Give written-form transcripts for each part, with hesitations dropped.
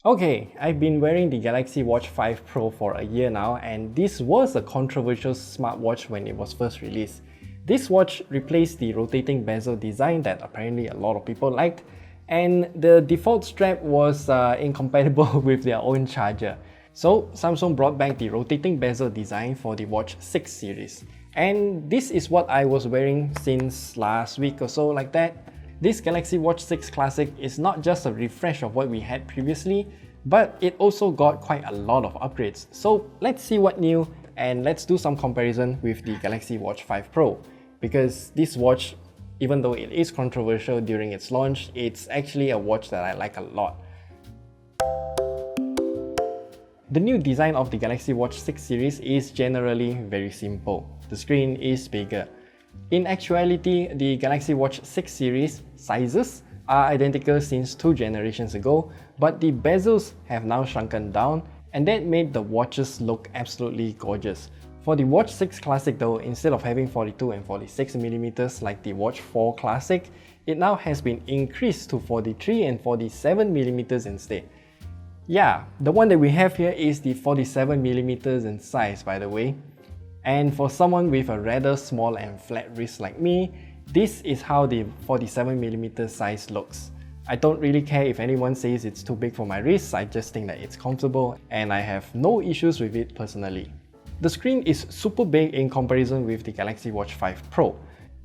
Okay, I've been wearing the Galaxy Watch 5 Pro for a year now, and this was a controversial smartwatch when it was first released. This watch replaced the rotating bezel design that apparently a lot of people liked, and the default strap was incompatible with their own charger. So Samsung brought back the rotating bezel design for the Watch 6 series. And this is what I was wearing since last week or so, like that. This Galaxy Watch 6 Classic is not just a refresh of what we had previously, but it also got quite a lot of upgrades. So let's see what new, and let's do some comparison with the Galaxy Watch 5 Pro. Because this watch, even though it is controversial during its launch, it's actually a watch that I like a lot. The new design of the Galaxy Watch 6 series is generally very simple. The screen is bigger. In actuality, the Galaxy Watch 6 series sizes are identical since 2 generations ago, but the bezels have now shrunken down, and that made the watches look absolutely gorgeous. For the Watch 6 Classic though, instead of having 42 and 46mm like the Watch 4 Classic, it now has been increased to 43 and 47mm instead. Yeah, the one that we have here is the 47mm in size, by the way. And for someone with a rather small and flat wrist like me, this is how the 47mm size looks. I don't really care if anyone says it's too big for my wrist, I just think that it's comfortable and I have no issues with it personally. The screen is super big in comparison with the Galaxy Watch 5 Pro.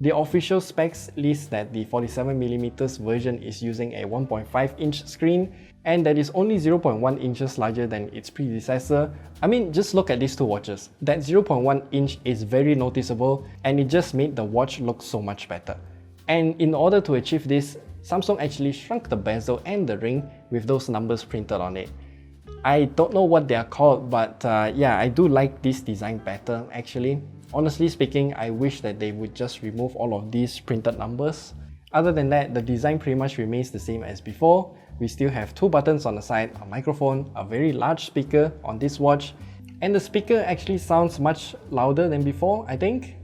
The official specs list that the 47mm version is using a 1.5-inch screen and that is only 0.1 inches larger than its predecessor. I mean, just look at these two watches. That 0.1 inch is very noticeable and it just made the watch look so much better. And in order to achieve this, Samsung actually shrunk the bezel and the ring with those numbers printed on it. I don't know what they are called, but yeah, I do like this design better actually. Honestly speaking, I wish that they would just remove all of these printed numbers. Other than that, the design pretty much remains the same as before. We still have 2 buttons on the side, a microphone, a very large speaker on this watch, and the speaker actually sounds much louder than before, I think.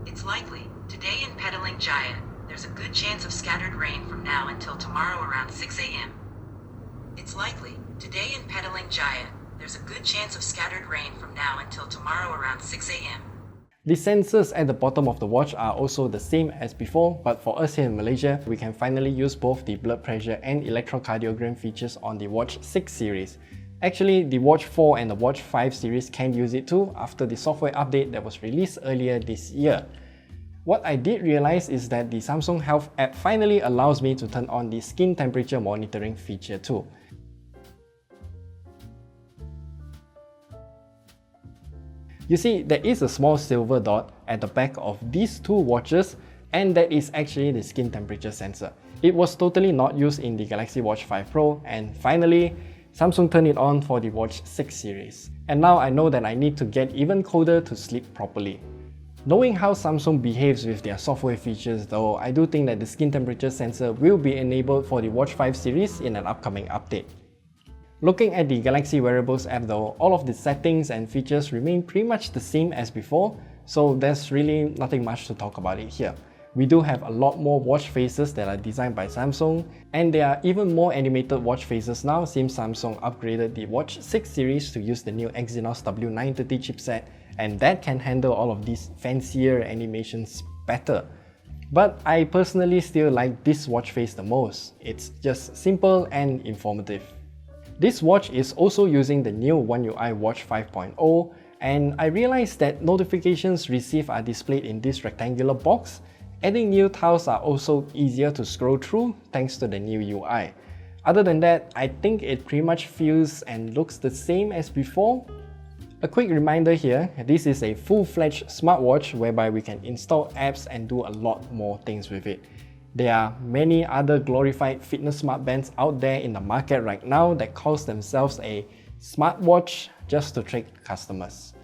It's likely, today in Pedaling Jaya, there's a good chance of scattered rain from now until tomorrow around 6 AM. It's likely, today in Pedaling Jaya, there's a good chance of scattered rain from now until tomorrow around 6 AM. The sensors at the bottom of the watch are also the same as before, but for us here in Malaysia, we can finally use both the blood pressure and electrocardiogram features on the Watch 6 series. Actually, the Watch 4 and the Watch 5 series can use it too after the software update that was released earlier this year. What I did realize is that the Samsung Health app finally allows me to turn on the skin temperature monitoring feature too. You see, there is a small silver dot at the back of these two watches, and that is actually the skin temperature sensor. It was totally not used in the Galaxy Watch 5 Pro, and finally, Samsung turned it on for the Watch 6 series. And now I know that I need to get even colder to sleep properly. Knowing how Samsung behaves with their software features though, I do think that the skin temperature sensor will be enabled for the Watch 5 series in an upcoming update. Looking at the Galaxy Wearables app though, all of the settings and features remain pretty much the same as before, so there's really nothing much to talk about it here. We do have a lot more watch faces that are designed by Samsung, and there are even more animated watch faces now since Samsung upgraded the Watch 6 series to use the new Exynos W930 chipset, and that can handle all of these fancier animations better. But I personally still like this watch face the most. It's just simple and informative. This watch is also using the new One UI Watch 5.0, and I realized that notifications received are displayed in this rectangular box. Adding new tiles are also easier to scroll through thanks to the new UI. Other than that, I think it pretty much feels and looks the same as before. A quick reminder here, this is a full-fledged smartwatch whereby we can install apps and do a lot more things with it. There are many other glorified fitness smartbands out there in the market right now that calls themselves a smartwatch just to trick customers.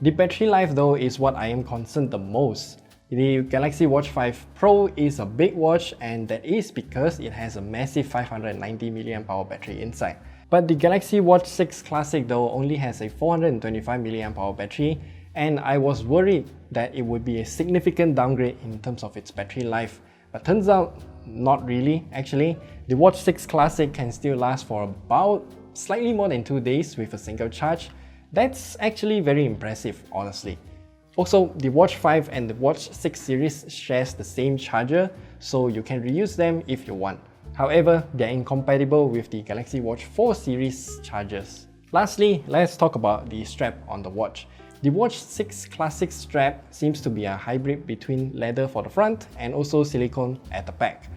The battery life though is what I am concerned the most. The Galaxy Watch 5 Pro is a big watch, and that is because it has a massive 590 mAh battery inside. But the Galaxy Watch 6 Classic though only has a 425 mAh battery, and I was worried that it would be a significant downgrade in terms of its battery life. But turns out, not really actually. The Watch 6 Classic can still last for about slightly more than 2 days with a single charge. That's actually very impressive, honestly. Also, the Watch 5 and the Watch 6 series shares the same charger, so you can reuse them if you want. However, they're incompatible with the Galaxy Watch 4 series chargers. Lastly, let's talk about the strap on the watch. The Watch 6 Classic strap seems to be a hybrid between leather for the front and also silicone at the back.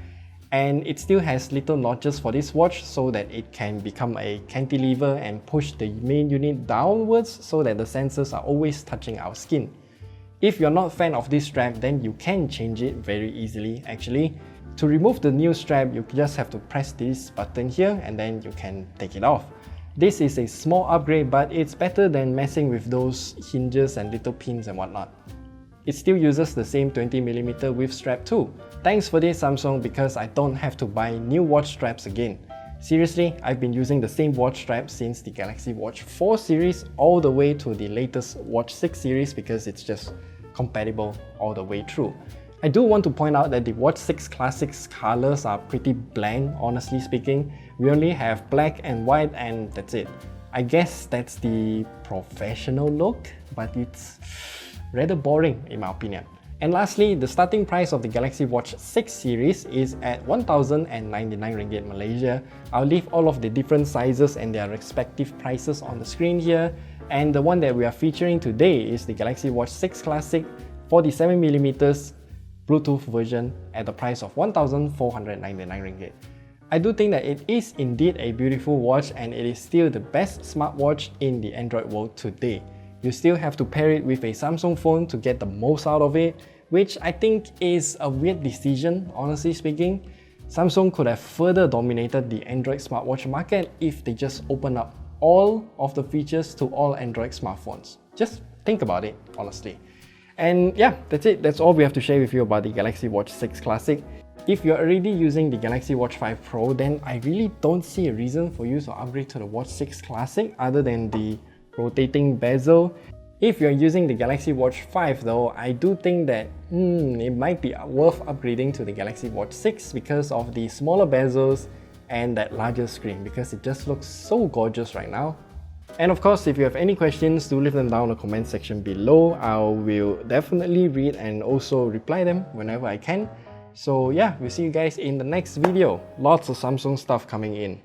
And it still has little notches for this watch so that it can become a cantilever and push the main unit downwards so that the sensors are always touching our skin. If you're not a fan of this strap, then you can change it very easily actually. To remove the new strap, you just have to press this button here and then you can take it off. This is a small upgrade, but it's better than messing with those hinges and little pins and whatnot. It still uses the same 20mm width strap too. Thanks for this, Samsung, because I don't have to buy new watch straps again. Seriously, I've been using the same watch strap since the Galaxy Watch 4 series all the way to the latest Watch 6 series because it's just compatible all the way through. I do want to point out that the Watch 6 Classic's colors are pretty bland, honestly speaking. We only have black and white and that's it. I guess that's the professional look, but it's rather boring in my opinion. And lastly, the starting price of the Galaxy Watch 6 series is at 1,099 ringgit Malaysia. I'll leave all of the different sizes and their respective prices on the screen here. And the one that we are featuring today is the Galaxy Watch 6 Classic 47mm Bluetooth version at the price of 1,499 ringgit. I do think that it is indeed a beautiful watch and it is still the best smartwatch in the Android world today. You still have to pair it with a Samsung phone to get the most out of it, which I think is a weird decision, honestly speaking. Samsung could have further dominated the Android smartwatch market if they just opened up all of the features to all Android smartphones. Just think about it, honestly. And yeah, that's it. That's all we have to share with you about the Galaxy Watch 6 Classic. If you're already using the Galaxy Watch 5 Pro, then I really don't see a reason for you to upgrade to the Watch 6 Classic other than the rotating bezel. If you're using the Galaxy Watch 5 though, I do think that it might be worth upgrading to the Galaxy Watch 6 because of the smaller bezels and that larger screen, because it just looks so gorgeous right now. And of course, if you have any questions, do leave them down in the comment section below. I will definitely read and also reply them whenever I can. So yeah, we'll see you guys in the next video. Lots of Samsung stuff coming in.